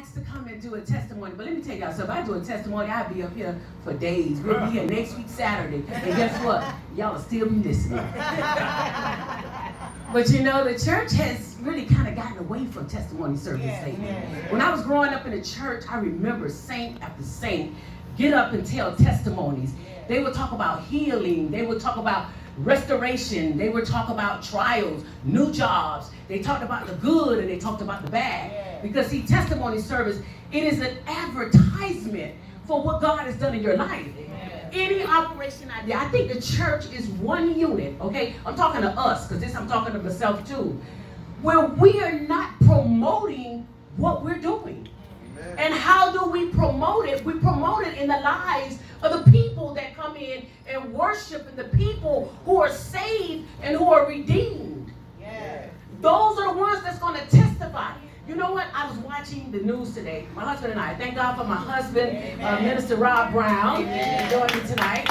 asked to come and do a testimony, but let me tell y'all something. If I do a testimony, I'll be up here for days. We'll be here next week Saturday, and guess what? Y'all will still be listening. But you know, the church has really kind of gotten away from testimony service lately. When I was growing up in the church, I remember saint after saint get up and tell testimonies. They would talk about healing. They would talk about restoration. They would talk about trials, new jobs. They talked about the good and they talked about the bad. Because see, testimony service, it is an advertisement for what God has done in your life. Any operation idea. I think the church is one unit, okay? I'm talking to us, because this I'm talking to myself too. Where we are not promoting what we're doing. Amen. And how do we promote it? We promote it in the lives of the people that come in and worship, and the people who are saved and who are redeemed. Yeah. Those are the ones that's going to testify. You know what? I was watching the news today. My husband and I. Thank God for my husband, Minister Rob Brown, joining me tonight.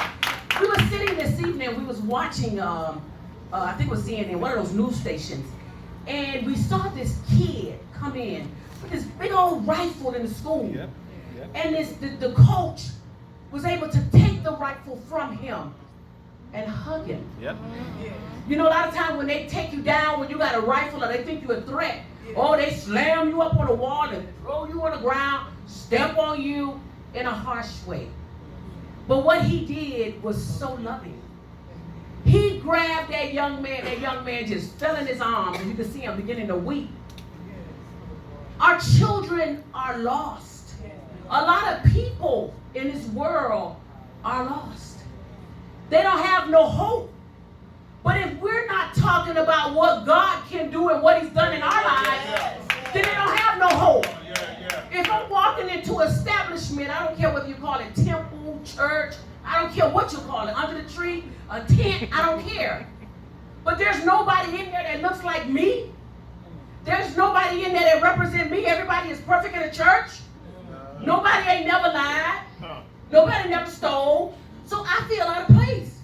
We were sitting this evening. We was watching, I think it was CNN, one of those news stations, and we saw this kid come in with this big old rifle in the school, and the coach was able to take the rifle from him and hug him. You know, a lot of times when they take you down, when you got a rifle or they think you're a threat, oh, they slam you up on the wall and throw you on the ground, step on you in a harsh way. But what he did was so loving. He grabbed that young man just fell in his arms, and you can see him beginning to weep. Our children are lost. A lot of people in this world are lost. They don't have no hope. But if we're not talking about what God can do and what he's done in our lives, then they don't have no hope. If I'm walking into establishment, I don't care whether you call it temple, church, I don't care what you call it, under the tree, a tent, I don't care. But there's nobody in there that looks like me. There's nobody in there that represents me. Everybody is perfect in the church. Nobody ain't never lied. Nobody never stole. So I feel out of place.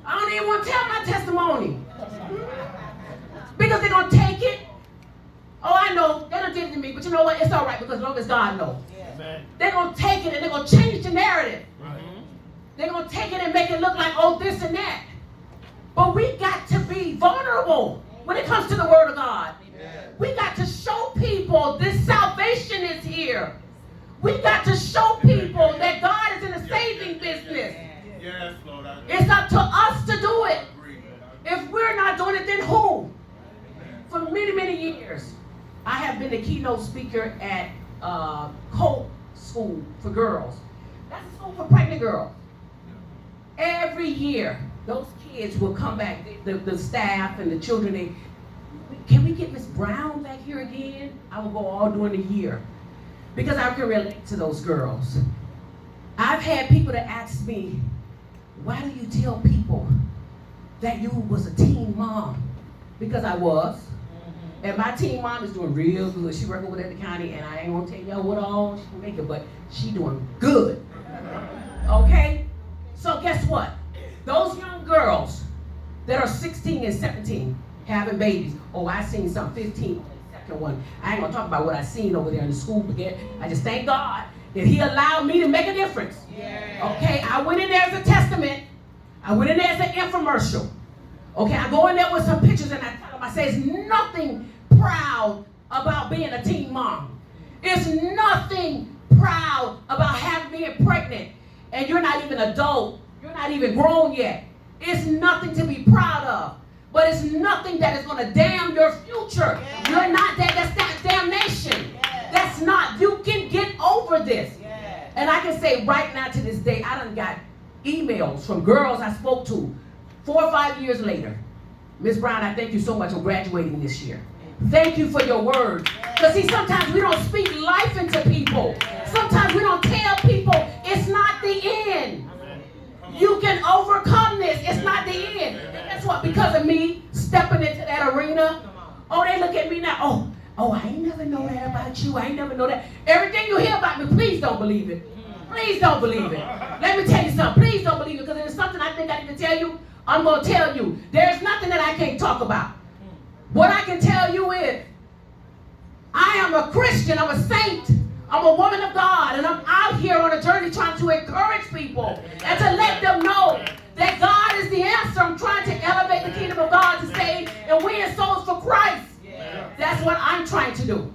I don't even want to tell my testimony. Because they're going to take it. Oh, I know. They don't did it to me. But you know what? It's all right, because as long as God knows. They're going to take it and they're going to change the narrative. They're going to take it and make it look like, oh, this and that. But we got to be vulnerable when it comes to the word of God. We got to show people this salvation is here. We got to show people that God is in the saving business. Yes, Lord. It's up to us to do it. If we're not doing it, then who? For many, many years, I have been the keynote speaker at Cope School for Girls. That's a school for pregnant girls. Every year, those kids will come back, the staff and the children, can we get Miss Brown back here again? I will go all during the year because I can relate to those girls. I've had people that ask me, why do you tell people that you was a teen mom? Because I was. And my teen mom is doing real good. She working with the county, and I ain't gonna tell y'all what all she can make it, but she doing good. Okay? So guess what? Those young girls that are 16 and 17 having babies. Oh, I seen some 15 on the second one. I ain't gonna talk about what I seen over there in the school again. I just thank God that he allowed me to make a difference. Okay, I went in there as a testament. I went in there as an infomercial. Okay, I go in there with some pictures and I tell them, I say, it's nothing proud about being a teen mom. It's nothing proud about being pregnant and you're not even adult. You're not even grown yet. It's nothing to be proud of. But it's nothing that is going to damn your future. You're not that. That's not damnation. That's not. You can get over this. And I can say right now to this day, I done got emails from girls I spoke to 4 or 5 years later. Miss Brown, I thank you so much for graduating this year. Thank you for your word. Because see, sometimes we don't speak life into people. Sometimes we don't tell people it's not the end. You can overcome this. It's not the end. And guess what? Because of me stepping into that arena, oh, they look at me now. Oh, I ain't never know that about you. I ain't never know that. Everything you hear about me, please don't believe it. Please don't believe it. Let me tell you something. Please don't believe it. Because if there's something I think I need to tell you, I'm going to tell you. There's nothing that I can't talk about. What I can tell you is, I am a Christian. I'm a saint. I'm a woman of God. And I'm out here on a journey trying to encourage people and to let them know that God is the answer. I'm trying to elevate the kingdom of God to save and win souls for Christ. That's what I'm trying to do.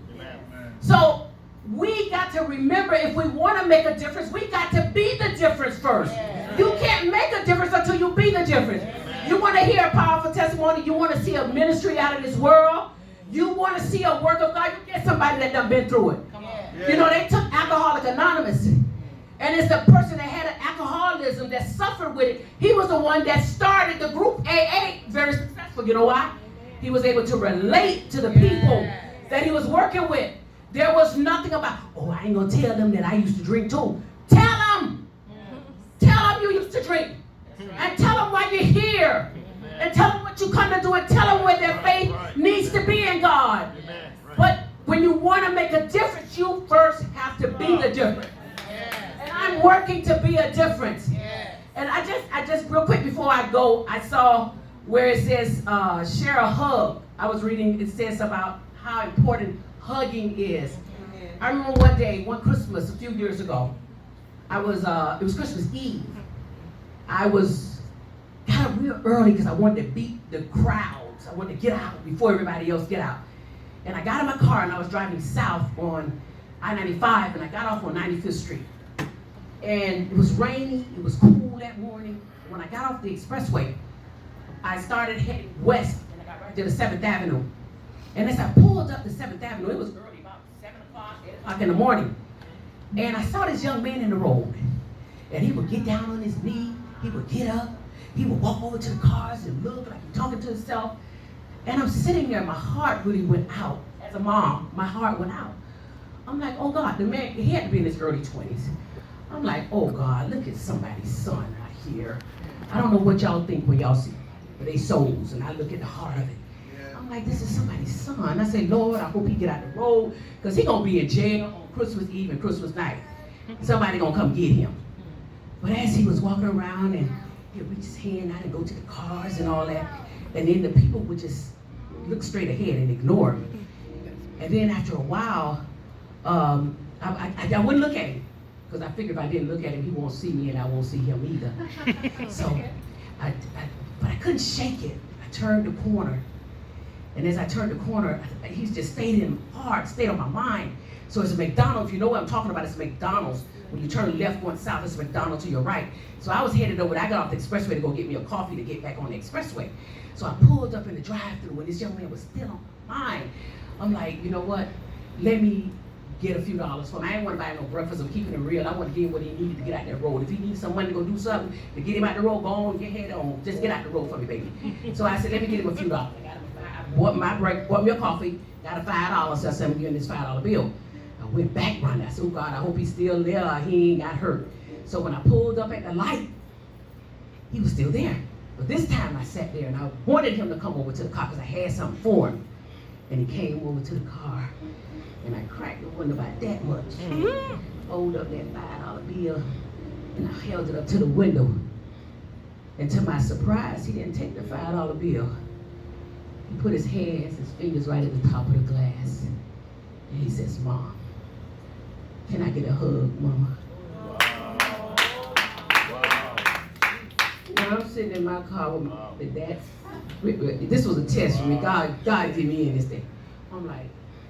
So we got to remember, if we want to make a difference, we got to be the difference first. You can't make a difference until you be the difference. You want to hear a powerful testimony? You want to see a ministry out of this world? You want to see a work of God? You get somebody that done been through it. You know, they took Alcoholics Anonymous. And it's the person that had an alcoholism that suffered with it. He was the one that started the group AA, very successful. You know why? He was able to relate to the people that he was working with. There was nothing about, oh, I ain't going to tell them that I used to drink too. Tell them. Tell them you used to drink. And tell them why you're here. And tell them what you come to do. And tell them where their faith needs to be in God. But when you want to make a difference, you first have to be the difference. And I'm working to be a difference. And I just real quick before I go, I saw where it says share a hug. I was reading, it says about how important hugging is. I remember one day, one Christmas a few years ago, it was Christmas Eve. I got up real early because I wanted to beat the crowds. I wanted to get out before everybody else get out. And I got in my car and I was driving south on I-95 and I got off on 95th Street. And it was rainy, it was cool that morning. When I got off the expressway, I started heading west and I got right to the 7th Avenue. And as I pulled up the 7th Avenue, it was early, about 7 o'clock, 8 o'clock in the morning. And I saw this young man in the road. And he would get down on his knee, he would get up, he would walk over to the cars and look like he's talking to himself. And I'm sitting there, my heart really went out. As a mom, my heart went out. I'm like, oh God, the man, he had to be in his early 20s. I'm like, oh God, look at somebody's son out here. I don't know what y'all think when y'all see their souls, and I look at the heart of it. I'm like, this is somebody's son. I say, Lord, I hope he get out the road, because he gonna be in jail on Christmas Eve and Christmas night. Somebody gonna come get him. But as he was walking around and he'd reach his hand out and go to the cars and all that, and then the people would just look straight ahead and ignore him. And then after a while, I wouldn't look at him, because I figured if I didn't look at him, he won't see me and I won't see him either. So, but I couldn't shake it. I turned the corner. And as I turned the corner, he's just stayed in my heart, stayed on my mind. So it's a McDonald's. If you know what I'm talking about, it's a McDonald's. When you turn left going south, it's a McDonald's to your right. So I was headed over. I got off the expressway to go get me a coffee to get back on the expressway. So I pulled up in the drive-thru and this young man was still on my mind. I'm like, you know what? Let me get a few dollars for him. I didn't want to buy no breakfast. I'm keeping it real. I want to give him what he needed to get out that road. If he needs some money to go do something to get him out the road, go on, get head on. Just get out the road for me, baby. So I said, let me get him a few dollars. I bought me a coffee, got a $5, so I said, I'm giving this $5 bill. I went back running. I said, oh God, I hope he's still there. He ain't got hurt. So when I pulled up at the light, he was still there. But this time I sat there and I wanted him to come over to the car because I had something for him. And he came over to the car and I cracked the window about that much. Hold up that $5 bill and I held it up to the window. And to my surprise, he didn't take the $5 bill. He put his hands, his fingers right at the top of the glass. And he says, Mom, can I get a hug, Mama? Now I'm sitting in my car with that. This was a test for me. God did me in this thing. I'm like,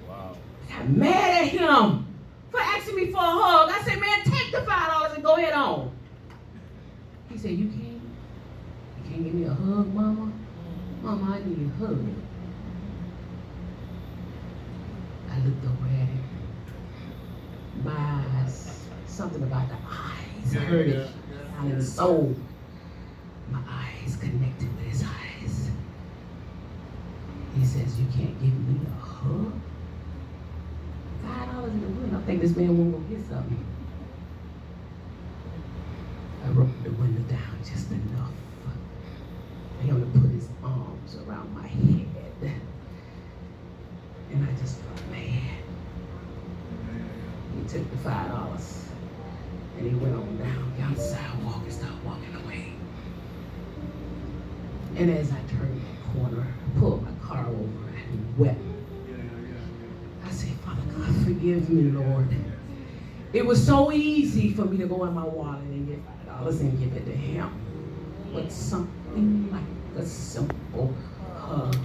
I got mad at him for asking me for a hug. I said, man, take the $5 and go ahead on. He said, you can't give me a hug, Mama? Mama, I need a hug. I looked over at him. My eyes, something about the eyes. I heard it down in the soul. My eyes connected with his eyes. He says, you can't give me a hug? $5 in the window. I think this man won't go get something. I rolled the window down just enough for him to put his arms around my head. And I just felt mad. He took the $5 and he went on down the sidewalk and started walking away. And as I turned the corner, I pulled my car over and wept. I said, forgive me, Lord. It was so easy for me to go in my wallet and get $5 and give it to him. But something like a simple hug,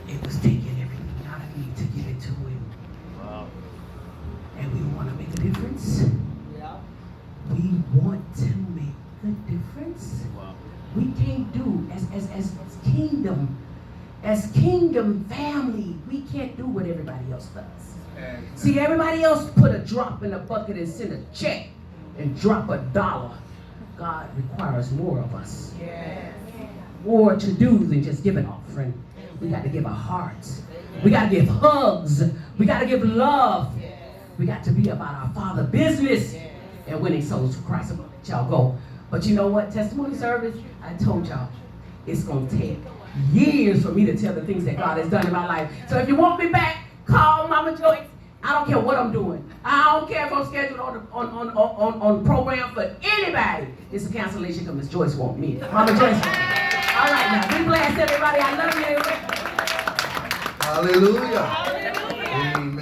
it was taking everything out of me to give it to him. Wow. And we want to make a difference. Yeah. We want to make a difference. Wow. We can't do as kingdom family, we can't do what everybody else does. See, everybody else put a drop in a bucket and send a check and drop $1. God requires more of us. Yes. More to do than just give an offering. We got to give our hearts. We got to give hugs. We got to give love. We got to be about our Father business and winning souls for Christ. I'm going to let y'all go. But you know what? Testimony service, I told y'all, it's going to take years for me to tell the things that God has done in my life. So if you want me back, call Mama Joyce. I don't care what I'm doing. I don't care if I'm scheduled on program for anybody. It's a cancellation because Miss Joyce wants me. Mama Joyce wants me. All right, now. Be blessed, everybody. I love you. Hallelujah. Hallelujah. Amen.